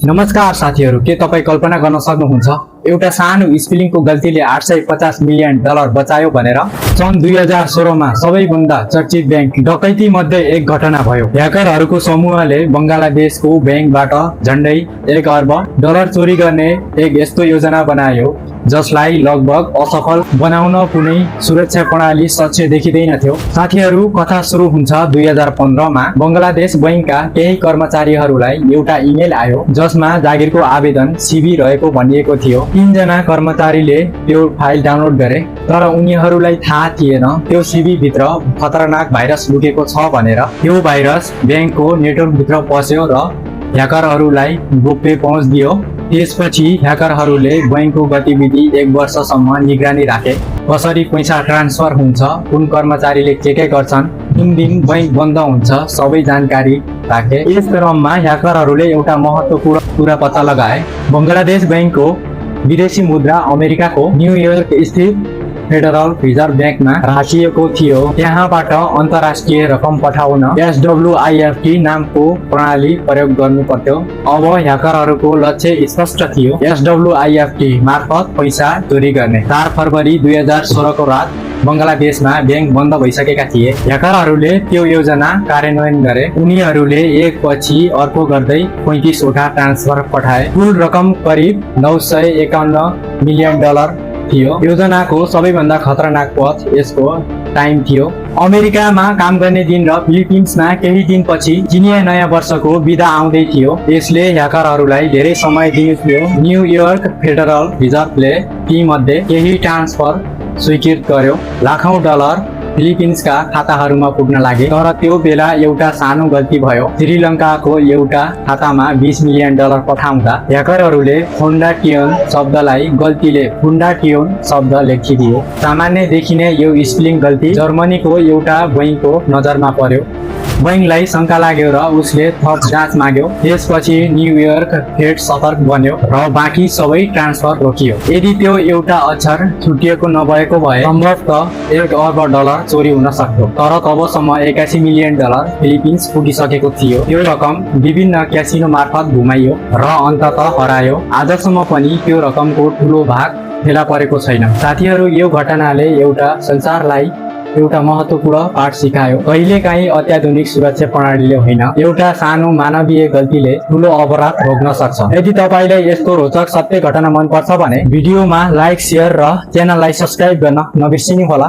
नमस्कार साथीहरू, के तपाईँ कल्पना गर्न सक्नुहुन्छ एउटा सानो स्पेलिङको गल्तीले 850 मिलियन डलर बचायो भनेर? सन् 2016 मा सबैभन्दा चर्चित ब्याङ्क डकैती मध्ये एक घटना भयो। ह्याकरहरूको समूहले बङ्गलादेशको ब्याङ्कबाट झन्डै 1 अर्ब डलर चोरी गर्ने एक यस्तो योजना बनायो जसलाई लगभग असफल बनाउन कुनै सुरक्षा प्रणाली सच्चे देखिँदैनथ्यो। साथीहरू, कथा सुरु हुन्छ 2015 मा बङ्गलादेश बैंकका केही कर्मचारीहरूलाई एउटा इमेल आयो जसमा जागिरको आवेदन सिभी रहेको भनिएको थियो। 3 जना कर्मचारीले त्यो फाइल डाउनलोड गरे, तर उनीहरूलाई थाहा थिएन त्यो सिभी भित्र खतरनाक भाइरस लुकेको छ भनेर। त्यो भाइरस ब्याङ्कको नेटवर्क भित्र पस्यो र ह्याकरहरूलाई गोप्य पहुँच दियो। त्यसपछि ह्याकरहरूले बैंकको गतिविधि 1 वर्षसम्म निगरानी राखे। कसरी पैसा ट्रान्सफर हुन्छ, कुन कर्मचारीले के गर्छन्, कुन दिन बैंक बन्द हुन्छ, सबै जानकारी राखे। यस क्रममा ह्याकरहरूले एउटा महत्त्वपूर्ण कुरा पत्ता लगाए। बङ्गलादेश बैंकको विदेशी मुद्रा अमेरिकाको न्युयोर्क स्थित फेडरल रिजर्भ ब्याङ्कमा राखिएको थियो। त्यहाँबाट अन्तर्राष्ट्रिय रकम पठाउन SWIFT नामको प्रणाली प्रयोग गर्नु पर्थ्यो। अब ह्याकरहरूको लक्ष्य स्पष्ट थियो, SWIFT मार्फत पैसा चोरी गर्ने। 4 फरवरी 2016 को रात बङ्गलादेशमा ब्याङ्क बन्द भइसकेका थिए। ह्याकरहरूले त्यो योजना कार्यान्वयन गरे। उनीहरूले एक पछि अर्को गर्दै 35 वटा ट्रान्सफर पठाए। कुल रकम करिब 951 मिलियन डलर थियो। योजनाको सबैभन्दा खतरनाक पथ यसको टाइम थियो। अमेरिकामा काम गर्ने दिन र फिलिपिन्समा केही दिनपछि चिनिया नयाँ वर्षको बिदा आउँदै थियो। यसले ह्याकरहरूलाई धेरै समय दियो। न्युयोर्क फेडरल रिजर्भले ती मध्ये केही ट्रान्सफर स्वीकृत गर्यो। लाखौं डलर फिलिपिन्सका खाताहरूमा पुग्न लागे। तर त्यो बेला एउटा सानो गल्ती भयो। श्रीलङ्काको एउटा खातामा 20 मिलियन डलर पठाउँदा ह्याकरहरूले फुन्डाटियोन शब्दलाई गल्तीले फुन्डाटियोन शब्द लेखिदिए। सामान्य देखिने यो स्पेलिङ गल्ती जर्मनीको एउटा बैंकको नजरमा पर्यो। बैंकलाई शङ्का लाग्यो र उसले थप जाँच माग्यो। त्यसपछि न्युयोर्क फेड सतर्क बन्यो र बाँकी सबै ट्रान्सफर रोकियो। यदि त्यो एउटा अक्षर छुटिएको नभएको भए सम्भवतः 1 अर्ब डलर चोरी हुन सक्थ्यो। तर तबसम्म 81 मिलियन डलर फिलिपिन्स पुगिसकेको थियो। त्यो रकम विभिन्न क्यासिनो मार्फत घुमाइयो र अन्ततः हरायो। आजसम्म पनि त्यो रकमको ठुलो भाग फेला परेको छैन। साथीहरू, यो घटनाले एउटा संसारलाई एउटा महत्त्वपूर्ण पाठ सिकायो। कहिलेकाहीँ अत्याधुनिक सुरक्षा प्रणालीले होइन, एउटा सानो मानवीय गल्तीले ठुलो अपराध रोक्न सक्छ। यदि तपाईलाई यस्तो रोचक सत्य घटना मन पर्छ भने भिडियोमा लाइक, शेयर र च्यानललाई सब्स्क्राइब गर्न नबिर्सिनु होला।